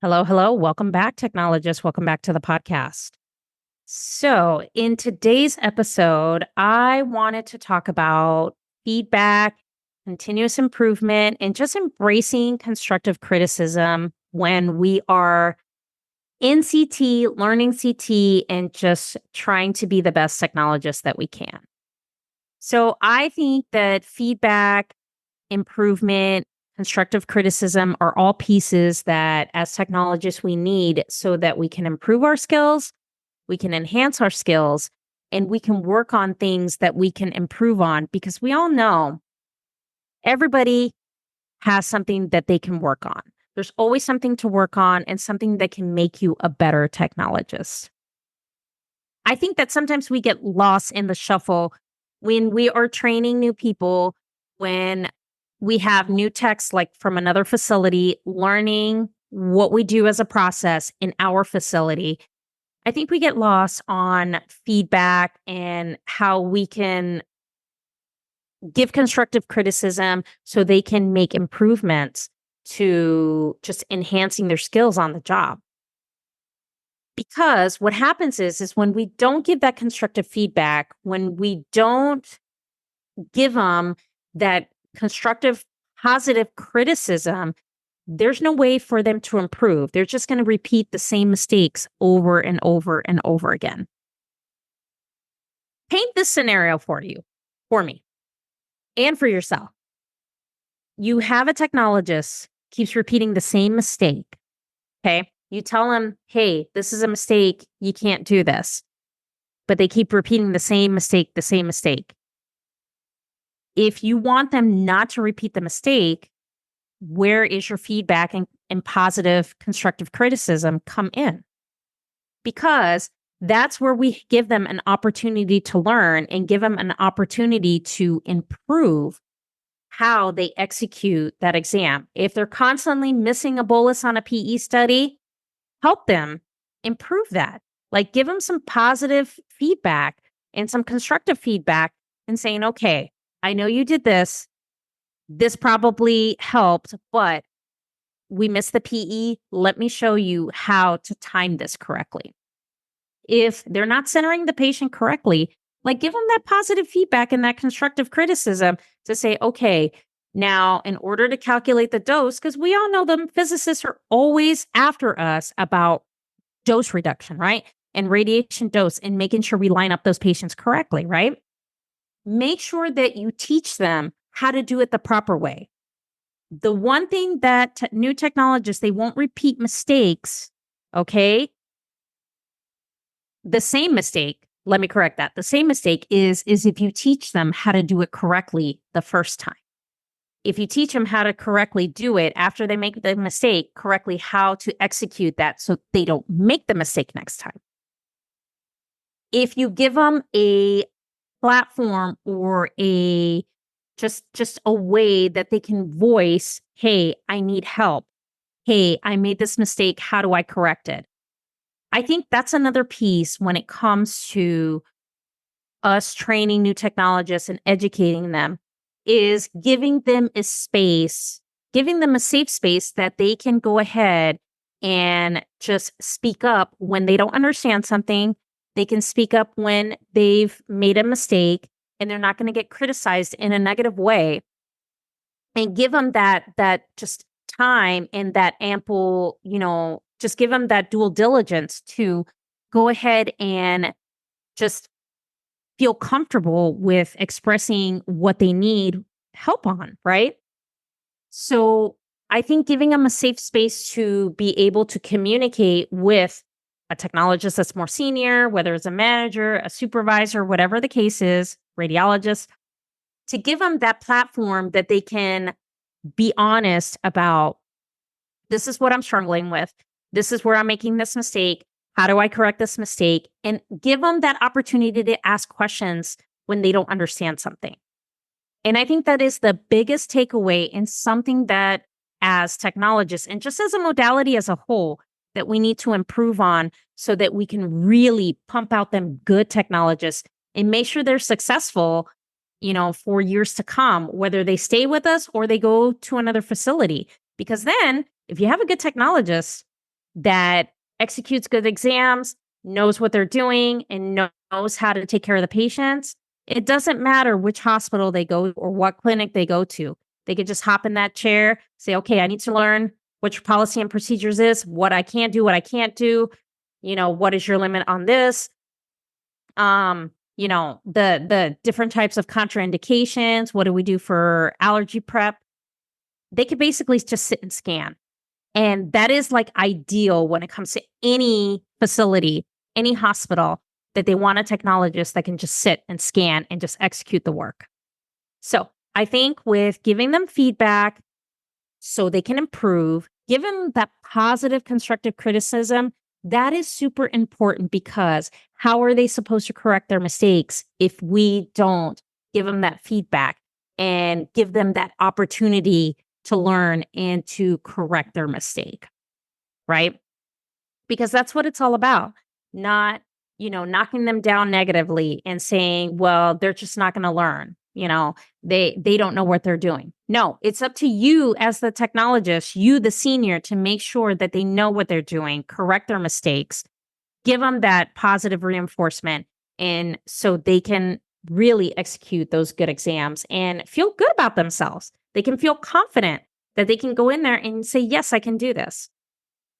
Hello, hello. Welcome back, technologists. Welcome back to the podcast. So, in today's episode, I wanted to talk about feedback, continuous improvement, and just embracing constructive criticism when we are in CT, learning CT, and just trying to be the best technologist that we can. So, I think that feedback, improvement, constructive criticism are all pieces that as technologists we need so that we can improve our skills, we can enhance our skills, and we can work on things that we can improve on because we all know everybody has something that they can work on. There's always something to work on and something that can make you a better technologist. I think that sometimes we get lost in the shuffle when we are training new people, when we have new techs like from another facility learning what we do as a process in our facility. I think we get lost on feedback and how we can give constructive criticism so they can make improvements to just enhancing their skills on the job. Because what happens is when we don't give that constructive feedback, when we don't give them that constructive, positive criticism, there's no way for them to improve. They're just going to repeat the same mistakes over and over and over again. Paint this scenario for me, and for yourself. You have a technologist keeps repeating the same mistake. Okay. You tell them, hey, this is a mistake. You can't do this. But they keep repeating the same mistake, the same mistake. If you want them not to repeat the mistake, where is your feedback and positive constructive criticism come in? Because that's where we give them an opportunity to learn and give them an opportunity to improve how they execute that exam. If they're constantly missing a bolus on a PE study, help them improve that. Like give them some positive feedback and some constructive feedback and saying, okay, I know you did this. This probably helped, but we missed the PE. Let me show you how to time this correctly. If they're not centering the patient correctly, like give them that positive feedback and that constructive criticism to say, okay, now in order to calculate the dose, because we all know the physicists are always after us about dose reduction, right? And radiation dose and making sure we line up those patients correctly, right? Make sure that you teach them how to do it the proper way. The one thing that new technologists, they won't repeat mistakes, okay? The same mistake, let me correct that. The same mistake is if you teach them how to do it correctly the first time. If you teach them how to correctly do it after they make the mistake, correctly how to execute that so they don't make the mistake next time. If you give them a platform or a just a way that they can voice, hey, I need help. Hey, I made this mistake. How do I correct it? I think that's another piece when it comes to us training new technologists and educating them is giving them a space, giving them a safe space that they can go ahead and just speak up when they don't understand something. They can speak up when they've made a mistake and they're not going to get criticized in a negative way, and give them that just time and that ample, just give them that dual diligence to go ahead and just feel comfortable with expressing what they need help on, right? So I think giving them a safe space to be able to communicate with a technologist that's more senior, whether it's a manager, a supervisor, whatever the case is, radiologist, to give them that platform that they can be honest about, this is what I'm struggling with. This is where I'm making this mistake. How do I correct this mistake? And give them that opportunity to ask questions when they don't understand something. And I think that is the biggest takeaway and something that as technologists and just as a modality as a whole that we need to improve on so that we can really pump out them good technologists and make sure they're successful, for years to come, whether they stay with us or they go to another facility. Because then if you have a good technologist, that executes good exams, knows what they're doing, and knows how to take care of the patients, it doesn't matter which hospital they go or what clinic they go to. They could just hop in that chair, say, okay, I need to learn what your policy and procedures is, what I can do, what I can't do. What is your limit on this? The different types of contraindications. What do we do for allergy prep? They could basically just sit and scan. And that is like ideal when it comes to any facility, any hospital that they want a technologist that can just sit and scan and just execute the work. So I think with giving them feedback so they can improve, give them that positive constructive criticism, that is super important, because how are they supposed to correct their mistakes if we don't give them that feedback and give them that opportunity to learn and to correct their mistake, right? Because that's what it's all about. Not, knocking them down negatively and saying, well, they're just not going to learn. They don't know what they're doing. No, it's up to you as the technologist, you, the senior, to make sure that they know what they're doing, correct their mistakes, give them that positive reinforcement. And so they can really execute those good exams and feel good about themselves. They can feel confident that they can go in there and say, yes, I can do this.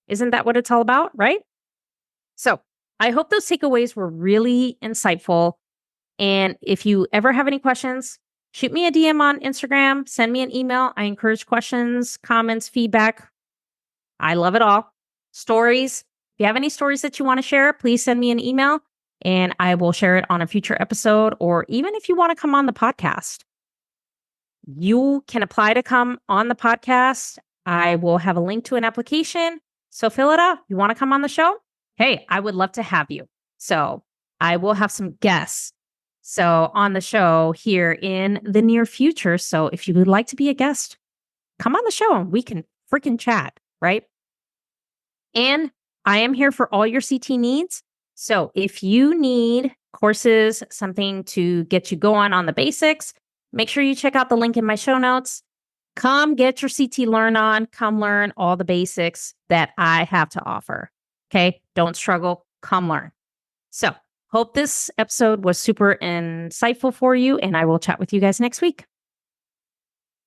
Isn't that what it's all about, right? So I hope those takeaways were really insightful. And if you ever have any questions, shoot me a DM on Instagram, send me an email. I encourage questions, comments, feedback. I love it all. Stories. If you have any stories that you want to share, please send me an email and I will share it on a future episode. Or even if you want to come on the podcast, you can apply to come on the podcast. I will have a link to an application. So fill it out. You want to come on the show? Hey, I would love to have you. So I will have some guests on the show here in the near future. So if you would like to be a guest, come on the show and we can freaking chat, right? And I am here for all your CT needs. So if you need courses, something to get you going on the basics, make sure you check out the link in my show notes. Come get your CT learn on. Come learn all the basics that I have to offer. Okay? Don't struggle. Come learn. So hope this episode was super insightful for you, and I will chat with you guys next week.